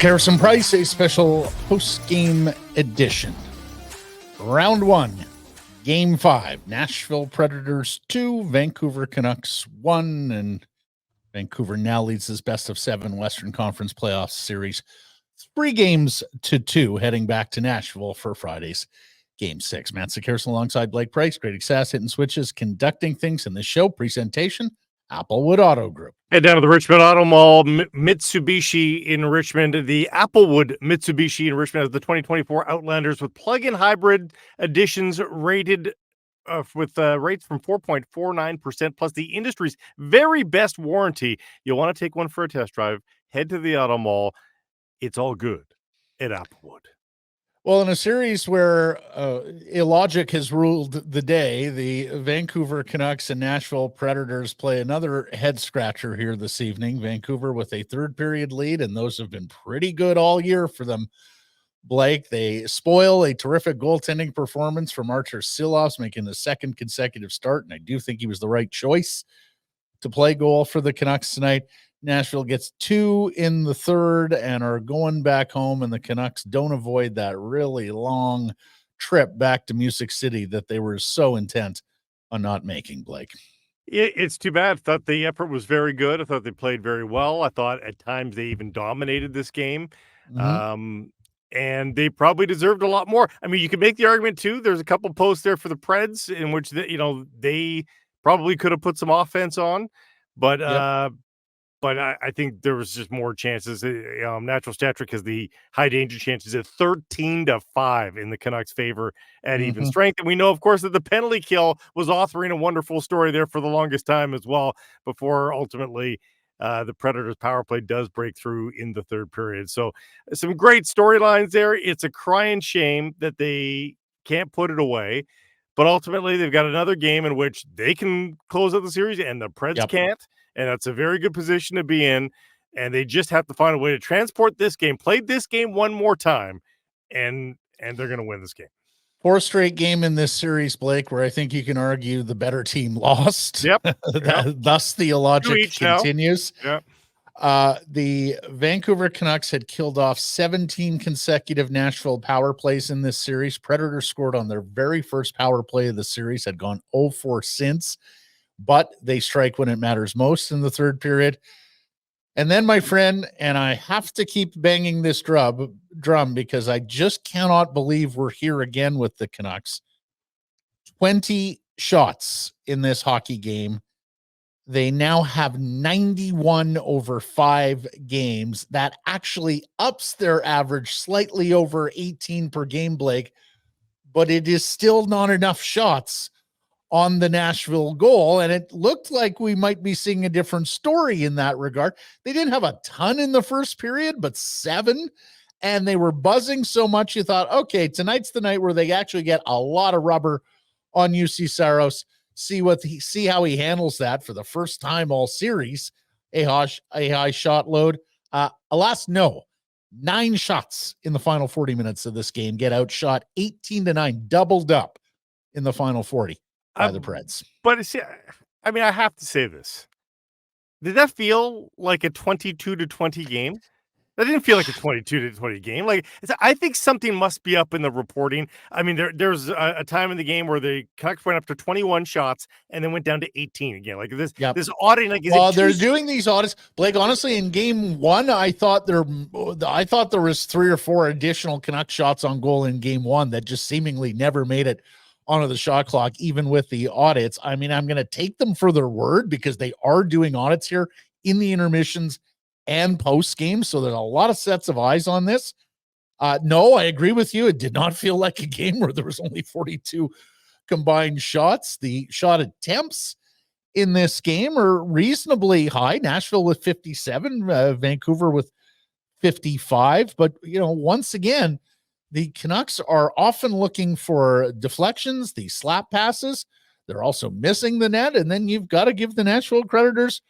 Sekeres Price, a special post-game edition. Round 1, Game 5. Nashville Predators 2, Vancouver Canucks 1, and Vancouver now leads this best-of-7 Western Conference playoff series 3-2, heading back to Nashville for Friday's Game 6. Matt Sekeres alongside Blake Price, Grady Sass, hitting switches, conducting things in the show. Presentation, Applewood Auto Group. Head down to the Richmond Auto Mall, Mitsubishi in Richmond. The Applewood Mitsubishi in Richmond has the 2024 Outlanders with plug-in hybrid editions rated with rates from 4.49% plus the industry's very best warranty. You'll want to take one for a test drive. Head to the Auto Mall. It's all good at Applewood. Well, in a series where illogic has ruled the day, the Vancouver Canucks and Nashville Predators play another head-scratcher here this evening. Vancouver with a third-period lead, and those have been pretty good all year for them, Blake. They spoil a terrific goaltending performance from Archer Silovs, making the second consecutive start, and I do think he was the right choice to play goal for the Canucks tonight. Nashville gets 2 in the third and are going back home, and the Canucks don't avoid that really long trip back to Music City that they were so intent on not making, Blake. It's too bad. I thought the effort was very good. I thought they played very well. I thought at times they even dominated this game. And they probably deserved a lot more. I mean, you could make the argument too. There's a couple posts there for the Preds in which they probably could have put some offense on, but I think there was just more chances. Natural Stat Trick has the high danger chances at 13-5 in the Canucks' favor at even strength. And we know, of course, that the penalty kill was authoring a wonderful story there for the longest time as well, before ultimately the Predators' power play does break through in the third period. So some great storylines there. It's a crying shame that they can't put it away. But ultimately, they've got another game in which they can close out the series and the Preds can't. And that's a very good position to be in. And they just have to find a way to transport this game, play this game one more time, and they're going to win this game. 4th straight game in this series, Blake, where I think you can argue the better team lost. Thus, the illogic continues. The Vancouver Canucks had killed off 17 consecutive Nashville power plays in this series. Predators scored on their very first power play of the series, had gone 0-4 since, but they strike when it matters most in the third period. And then, my friend, and I have to keep banging this drum because I just cannot believe we're here again with the Canucks. 20 shots in this hockey game. They now have 91 over 5 games. That actually ups their average slightly over 18 per game, Blake, but it is still not enough shots on the Nashville goal, and it looked like we might be seeing a different story in that regard. They didn't have a ton in the first period, but 7, and they were buzzing so much you thought, okay, tonight's the night where they actually get a lot of rubber on UC Saros. See how he handles that for the first time all series. A high shot load. Alas, no. 9 shots in the final 40 minutes of this game. Get outshot 18-9, doubled up in the final 40 by the Preds. But I mean, I have to say this. Did that feel like a 22-20 game? That didn't feel like a 22-20 game. I think something must be up in the reporting. I mean, there's a time in the game where the Canucks went up to 21 shots and then went down to 18 again. This auditing. They're doing these audits, Blake. Honestly, in game 1, I thought there was 3 or 4 additional Canucks shots on goal in game 1 that just seemingly never made it onto the shot clock, even with the audits. I mean, I'm going to take them for their word because they are doing audits here in the intermissions and post game. So there's a lot of sets of eyes on this. No, I agree with you. It did not feel like a game where there was only 42 combined shots. The shot attempts in this game are reasonably high. Nashville with 57, Vancouver with 55. But, once again, the Canucks are often looking for deflections, the slap passes. They're also missing the net. And then you've got to give the Nashville Predators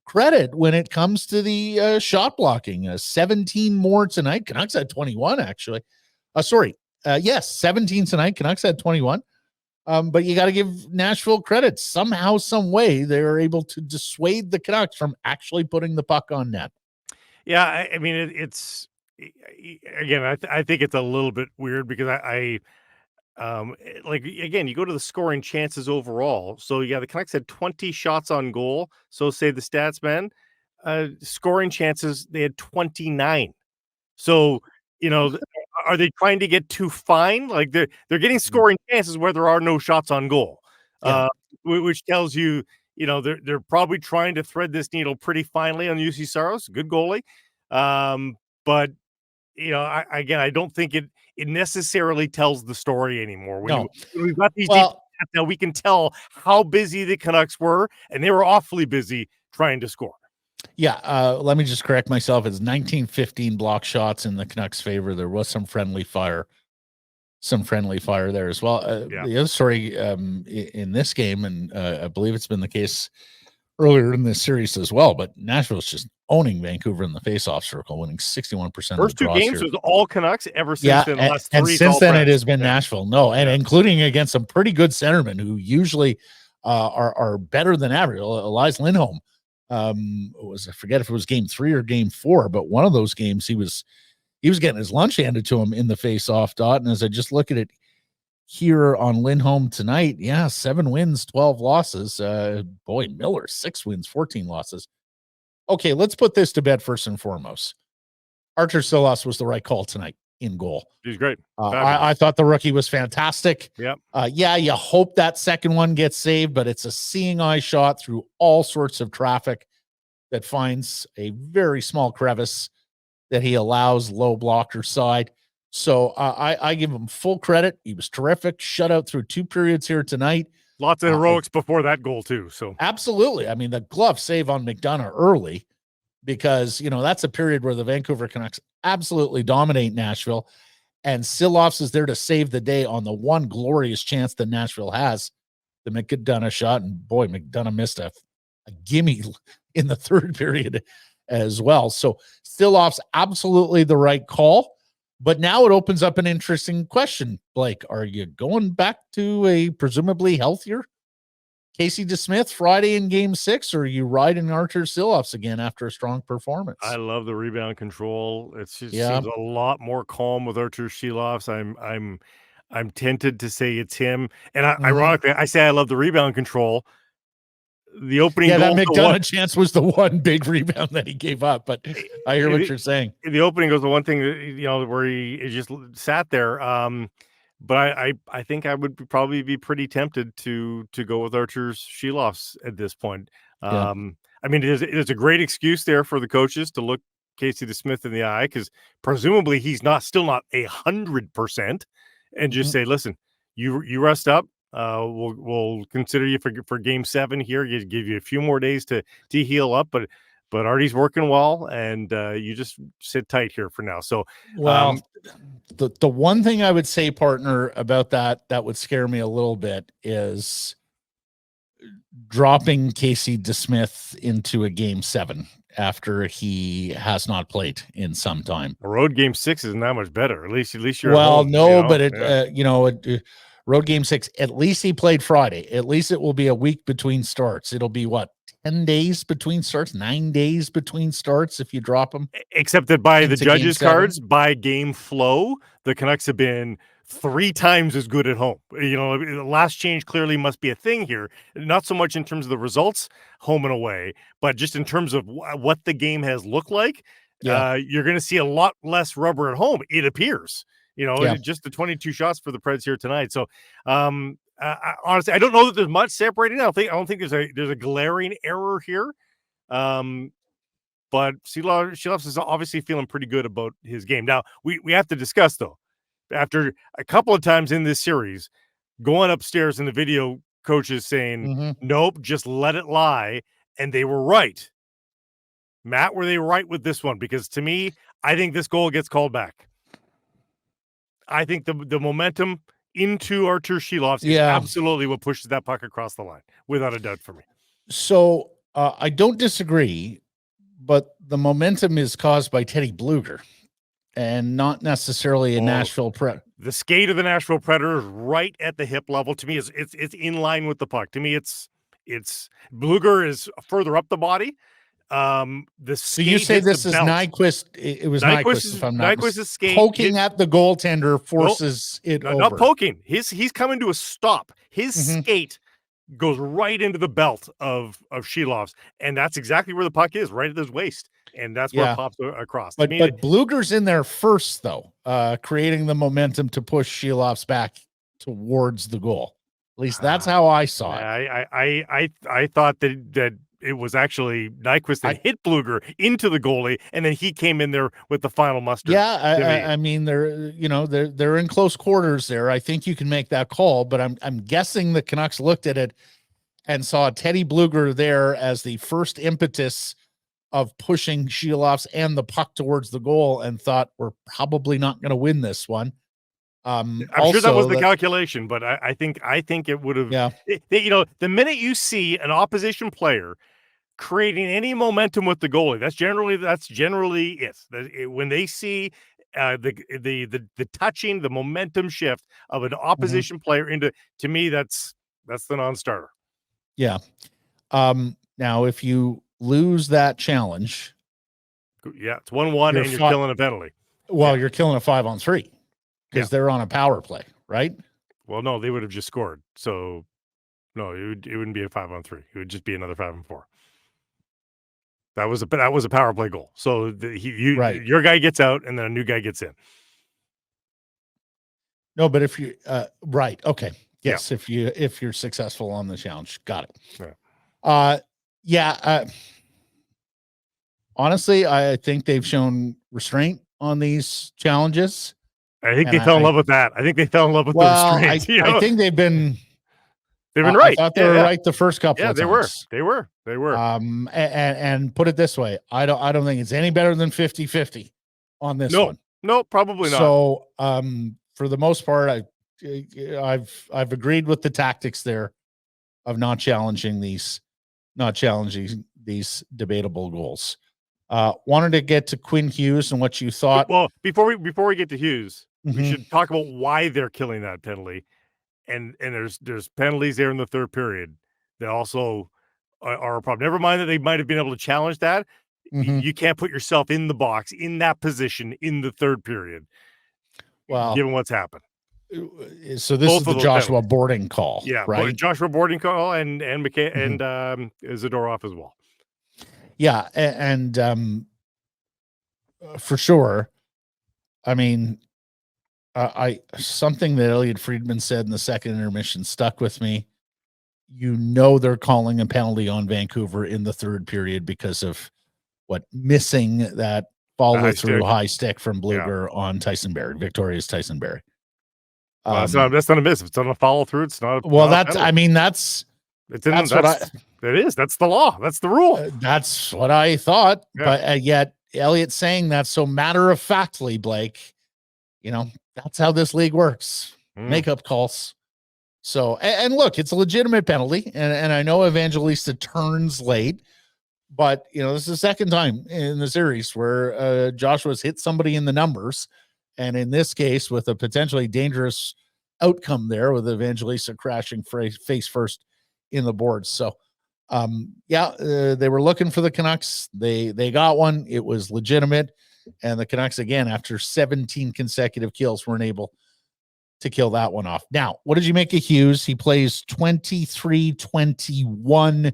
credit when it comes to the shot blocking. 17 more tonight. Canucks had 21, actually. 17 tonight. Canucks had 21. But you got to give Nashville credit. Somehow, some way, they were able to dissuade the Canucks from actually putting the puck on net. Yeah, I mean, it's again, I think it's a little bit weird because like, again, you go to the scoring chances overall. So yeah, the Canucks had 20 shots on goal. So say the stats man, scoring chances, they had 29. So, are they trying to get too fine? Like they're getting scoring chances where there are no shots on goal. Yeah. Which tells you, they're probably trying to thread this needle pretty finely on UC Saros, good goalie. But I don't think it necessarily tells the story anymore. When we've got these deep stats now, we can tell how busy the Canucks were, and they were awfully busy trying to score. Yeah, let me just correct myself. It's 19-15 block shots in the Canucks' favor. There was some friendly fire there as well. The other story in this game, and I believe it's been the case earlier in this series as well, but Nashville's just owning Vancouver in the face-off circle, winning 61% First of the two games was all Canucks. Ever since then, the last three, and since then it has been Nashville. No, and including against some pretty good centermen who usually are better than average. Elias Lindholm, I forget if it was game 3 or game 4, but one of those games he was getting his lunch handed to him in the face-off dot. And as I just look at it here on Lindholm tonight, 7 wins, 12 losses. Miller, 6 wins, 14 losses. Okay, let's put this to bed first and foremost. Artur Silovs was the right call tonight in goal. He's great. I thought the rookie was fantastic. Yep. You hope that second one gets saved, but it's a seeing eye shot through all sorts of traffic that finds a very small crevice that he allows low blocker side. So I give him full credit. He was terrific. Shutout through 2 periods here tonight. Lots of heroics before that goal too. So absolutely. I mean, the glove save on McDonough early, because that's a period where the Vancouver Canucks absolutely dominate Nashville, and Silovs is there to save the day on the one glorious chance that Nashville has, the McDonough shot. And boy, McDonough missed a gimme in the 3rd period as well. So Silovs, absolutely the right call. But now it opens up an interesting question. Blake, are you going back to a presumably healthier Casey DeSmith Friday in game 6, or are you riding Artur Silovs again after a strong performance? I love the rebound control. It seems a lot more calm with Artur Silovs. I'm tempted to say it's him. And ironically, I say I love the rebound contrle. The opening goal, that McDonough chance was the one big rebound that he gave up, but I hear what you're saying. The opening was the one thing, where he just sat there. But I think I would probably be pretty tempted to go with Artur Silovs at this point. I mean, there's a great excuse there for the coaches to look Casey DeSmith in the eye, because presumably he's still not 100%, and just say, listen, you rest up. We'll consider you for game 7 here. Give you a few more days to heal up, but Artie's working well, and you just sit tight here for now. So, the one thing I would say, partner, about that would scare me a little bit is dropping Casey DeSmith into a game 7 after he has not played in some time. A road game 6 isn't that much better. At least you're well, at home, but road game 6, at least he played Friday. At least it will be a week between starts. It'll be 10 days between starts, 9 days between starts if you drop them. Except that by the judges' cards, by game flow, the Canucks have been 3 times as good at home. The last change clearly must be a thing here. Not so much in terms of the results, home and away, but just in terms of what the game has looked like. You're going to see a lot less rubber at home, it appears. Just the 22 shots for the Preds here tonight. So, honestly, I don't know that there's much separating. I don't think there's a glaring error here. But Silovs is obviously feeling pretty good about his game. Now, we have to discuss, though, after a couple of times in this series, going upstairs and the video coaches saying, nope, just let it lie. And they were right. Matt, were they right with this one? Because to me, I think this goal gets called back. I think the momentum into Artur Silovs is absolutely what pushes that puck across the line, without a doubt for me. So I don't disagree, but the momentum is caused by Teddy Bluger and not necessarily a Nashville Predator. The skate of the Nashville Predators right at the hip level, to me, it's in line with the puck. To me, it's Bluger is further up the body. The So you skate say hits this the is belt. Nyquist. It was Nyquist, if I'm not mistaken. Nyquist's skate Poking at the goaltender forces it no, over. not poking. He's coming to a stop. His skate goes right into the belt of Shilov's, and that's exactly where the puck is, right at his waist, and that's where it pops across. But Bluger's in there first, though, creating the momentum to push Shilov's back towards the goal. At least that's how I saw it. I thought that it was actually Nyquist that hit Bluger into the goalie, and then he came in there with the final mustard. Yeah, I mean they're in close quarters there. I think you can make that call, but I'm guessing the Canucks looked at it and saw Teddy Bluger there as the first impetus of pushing Shilov's and the puck towards the goal, and thought we're probably not going to win this one. I'm sure that was the calculation, but I think it would have. Yeah, the minute you see an opposition player creating any momentum with the goalie, that's generally it. When they see the touching, the momentum shift of an opposition player into, to me, that's the non-starter. Yeah. Now, if you lose that challenge, it's 1-1, and you're killing a penalty. Well, you're killing a 5-on-3 because they're on a power play, right? Well, no, they would have just scored. So, no, it wouldn't be a 5-on-3. It would just be another 5-on-4. That was a power play goal. So your guy gets out, and then a new guy gets in. No, but if you right, okay, yes, if you're successful on the challenge, got it. Honestly, I think they've shown restraint on these challenges. I think they fell in love with that. I think they fell in love with the restraint. I think they've been right. I thought they were right the first couple of times. They were. And put it this way, I don't think it's any better than 50-50 on this one. No, probably not. So, for the most part, I've agreed with the tactics there of not challenging these debatable goals. Wanted to get to Quinn Hughes and what you thought. Well, before we get to Hughes, we should talk about why they're killing that penalty. And there's penalties there in the third period that also are a problem. Never mind that they might have been able to challenge that. You can't put yourself in the box in that position in the third period. Well, given what's happened. So this is the Joshua Boarding call, right? Joshua Boarding call and McKay and Zadorov as well. Yeah, and for sure. I mean, something that Elliot Friedman said in the second intermission stuck with me. They're calling a penalty on Vancouver in the third period because of missing that follow through high stick from Bluger on Tyson Barrie, Victoria's Tyson Barrie. That's not a miss. If it's on a follow through, it's not. It is. That's the law. That's the rule. That's what I thought. Yeah. But yet Elliot saying that so matter of factly, Blake, that's how this league works. Makeup calls. So, and look, it's a legitimate penalty. And I know Evangelista turns late, but this is the second time in the series where Joshua's hit somebody in the numbers. And in this case, with a potentially dangerous outcome there, with Evangelista crashing face first in the boards. So, they were looking for the Canucks. They got one. It was legitimate. And the Canucks, again, after 17 consecutive kills, weren't able to kill that one off. Now, what did you make of Hughes? He plays 23-21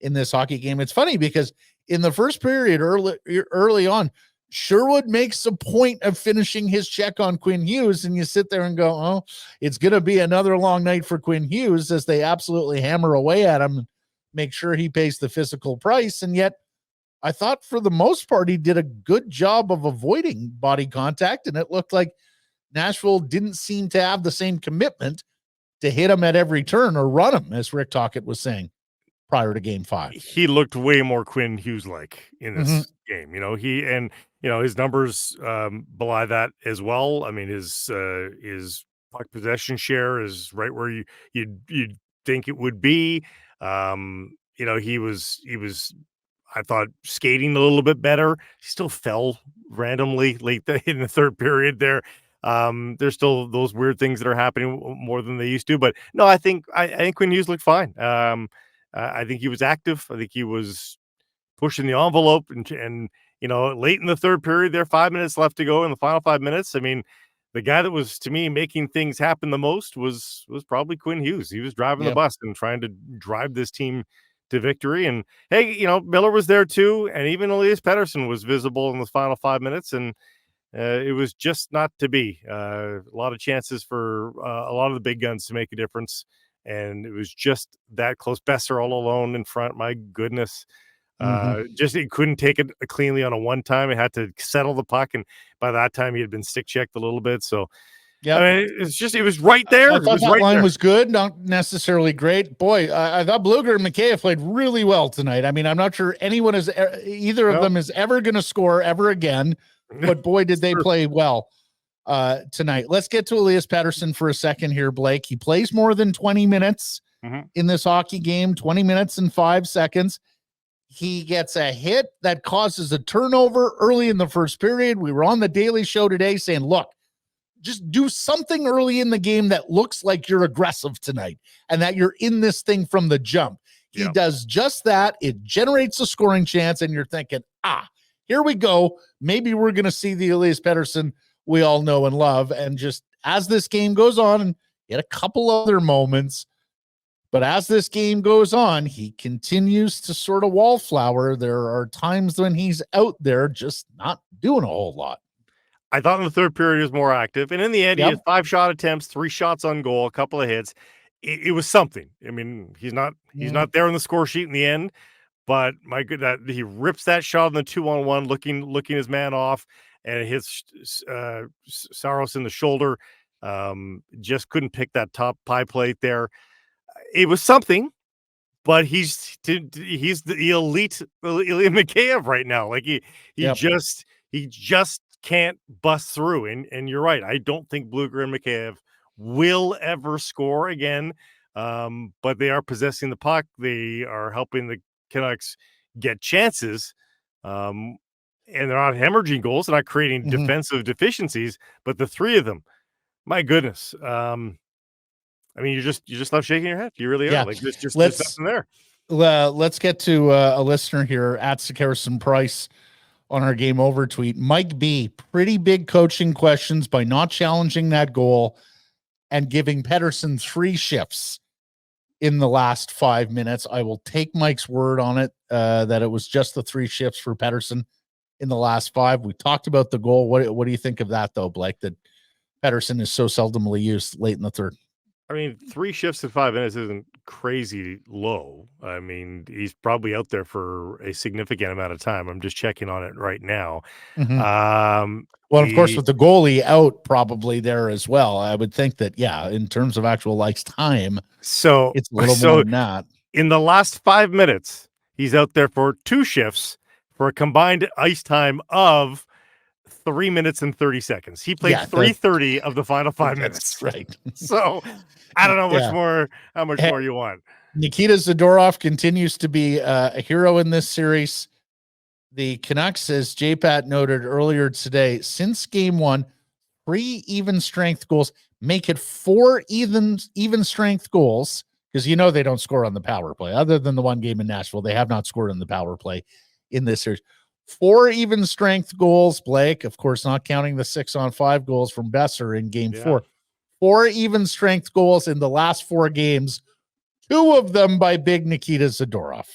in this hockey game. It's funny because in the first period, early on, Sherwood makes a point of finishing his check on Quinn Hughes, and you sit there and go, oh, it's going to be another long night for Quinn Hughes as they absolutely hammer away at him, make sure he pays the physical price. And yet I thought for the most part, he did a good job of avoiding body contact, and it looked like Nashville didn't seem to have the same commitment to hit him at every turn or run him, as Rick Tocchet was saying prior to Game 5. He looked way more Quinn Hughes-like in this game. His numbers belie that as well. I mean, his puck possession share is right where you'd think it would be. He was I thought skating a little bit better. He still fell randomly late in the third period there. There's still those weird things that are happening more than they used to, but no, I think Quinn Hughes looked fine. I think he was active. I think he was pushing the envelope, and late in the third period, there 5 minutes left to go in the final 5 minutes. I mean, the guy that was, to me, making things happen the most was probably Quinn Hughes. He was driving the bus and trying to drive this team to victory. And hey, Miller was there too, and even Elias Pettersson was visible in the final 5 minutes, and it was just not to be. A lot of chances for a lot of the big guns to make a difference, and it was just that close. Besser all alone in front. My goodness. Just it couldn't take it cleanly on a one time. It had to settle the puck, and by that time he had been stick checked a little bit. So yeah, I mean, it was right there. I thought that line was good, not necessarily great. Boy, I thought Blueger and McKay played really well tonight. I mean, I'm not sure anyone is either of them is ever going to score ever again, but boy, did they play well tonight. Let's get to Elias Pettersson for a second here, Blake. He plays more than 20 minutes in this hockey game, 20 minutes and 5 seconds. He gets a hit that causes a turnover early in the first period. We were on the Daily Show today saying, look, just do something early in the game that looks like you're aggressive tonight and that you're in this thing from the jump. He does just that. It generates a scoring chance, and you're thinking, here we go. Maybe we're going to see the Elias Pettersson we all know and love. And just as this game goes on, and get a couple other moments, but as this game goes on, he continues to sort of wallflower. There are times when he's out there just not doing a whole lot. I thought in the third period he was more active. And in the end, he had 5 shot attempts, 3 shots on goal, a couple of hits. It was something. I mean, he's not there on the score sheet in the end, but my good, that he rips that shot on the 2-on-1, looking his man off, and it hits Saros in the shoulder. Just couldn't pick that top pie plate there. It was something, but he's the elite Ilya Mikheyev right now. Like he just can't bust through. And you're right. I don't think Blueger and Mikheyev will ever score again. But they are possessing the puck. They are helping the Canucks get chances. And they're not hemorrhaging goals. They're not creating defensive deficiencies. But the three of them, my goodness. I mean, you just love shaking your head. You really are. Like there's nothing there. Let's get to a listener here at Sekeres Price on our Game Over tweet. Mike B, pretty big coaching questions by not challenging that goal and giving Pettersson 3 shifts in the last 5 minutes. I will take Mike's word on it that it was just the 3 shifts for Pettersson in the last 5. We talked about the goal. What do you think of that, though, Blake, that Pettersson is so seldomly used late in the third? I mean, 3 shifts in 5 minutes isn't crazy low. I mean, he's probably out there for a significant amount of time. I'm just checking on it right now. Well, of course, with the goalie out probably there as well, I would think that, in terms of actual ice time, so it's a little more than that. In the last 5 minutes, he's out there for 2 shifts for a combined ice time of 3 minutes and 30 seconds. He played 3:30 of the final 5 minutes. Right. So I don't know how much more you want. Nikita Zadorov continues to be a hero in this series. The Canucks, as JPAT noted earlier today, since game 1, 3 even strength goals, make it 4 even strength goals, because they don't score on the power play. Other than the one game in Nashville, they have not scored on the power play in this series. 4 even strength goals, Blake, of course, not counting the 6-on-5 goals from Besser in game 4. 4 even strength goals in the last 4 games, 2 of them by big Nikita Zadorov.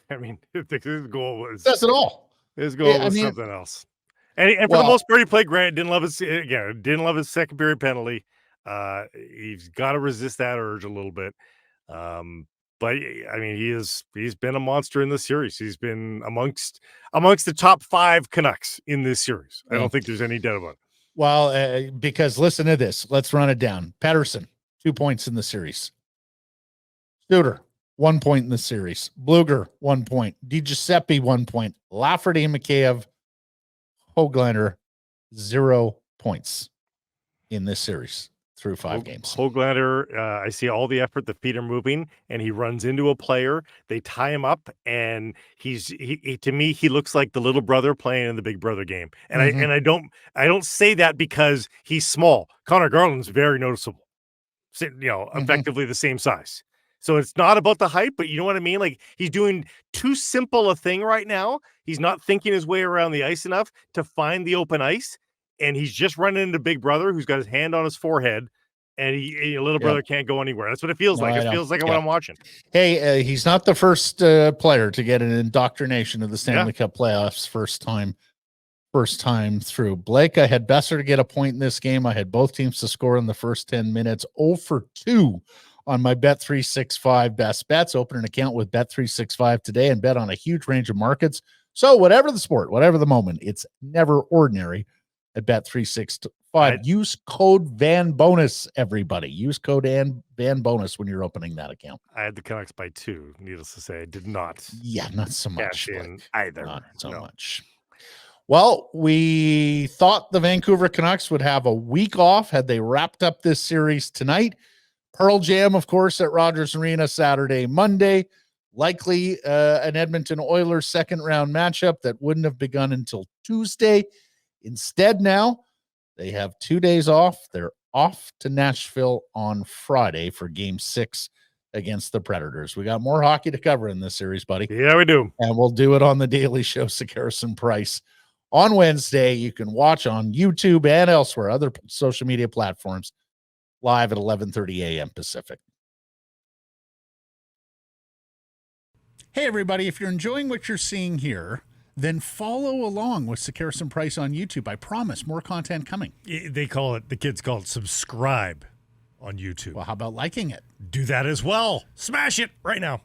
I mean, his goal was that's it all. His goal was something else. And for the most part, he played great. Didn't love his second period penalty. He's got to resist that urge a little bit. But I mean, he's been a monster in this series. He's been amongst the top 5 Canucks in this series. I don't think there's any doubt about it. Well, because listen to this. Let's run it down. Pettersson, 2 points in the series. Suter, 1 point in the series. Blueger, 1 point. DiGiuseppe, 1 point. Lafferty and Mikheyev, Höglander, 0 points in this series through 5 games. Höglander, I see all the effort, the feet are moving, and he runs into a player. They tie him up, and he to me, he looks like the little brother playing in the big brother game. And I don't say that because he's small. Connor Garland's very noticeable. Effectively the same size. So it's not about the hype, but you know what I mean? Like, he's doing too simple a thing right now. He's not thinking his way around the ice enough to find the open ice. And he's just running into Big Brother, who's got his hand on his forehead, and little brother can't go anywhere. That's what it feels like. It feels like when I'm watching. Hey, he's not the first player to get an indoctrination of the Stanley Cup playoffs first time through. Blake, I had Besser to get a point in this game. I had both teams to score in the first 10 minutes. 0 for 2 on my Bet365 best bets. Open an account with Bet365 today and bet on a huge range of markets. So whatever the sport, whatever the moment, it's never ordinary at Bet365. Use code VANBONUS, everybody. Use code VANBONUS when you're opening that account. I had the Canucks by 2, needless to say. I did not. Yeah, not so much. Either. Not so much. Well, we thought the Vancouver Canucks would have a week off had they wrapped up this series tonight. Pearl Jam, of course, at Rogers Arena Saturday, Monday. Likely an Edmonton Oilers second-round matchup that wouldn't have begun until Tuesday. Instead, now they have 2 days off. They're off to Nashville on Friday for Game 6 against the Predators. We got more hockey to cover in this series, buddy. Yeah, we do. And we'll do it on the Daily Show, Sekeres Price. On Wednesday, you can watch on YouTube and elsewhere, other social media platforms, live at 11:30 a.m. Pacific. Hey, everybody, if you're enjoying what you're seeing here, then follow along with Sekeres Price on YouTube. I promise more content coming. The kids call it subscribe on YouTube. Well, how about liking it? Do that as well. Smash it right now.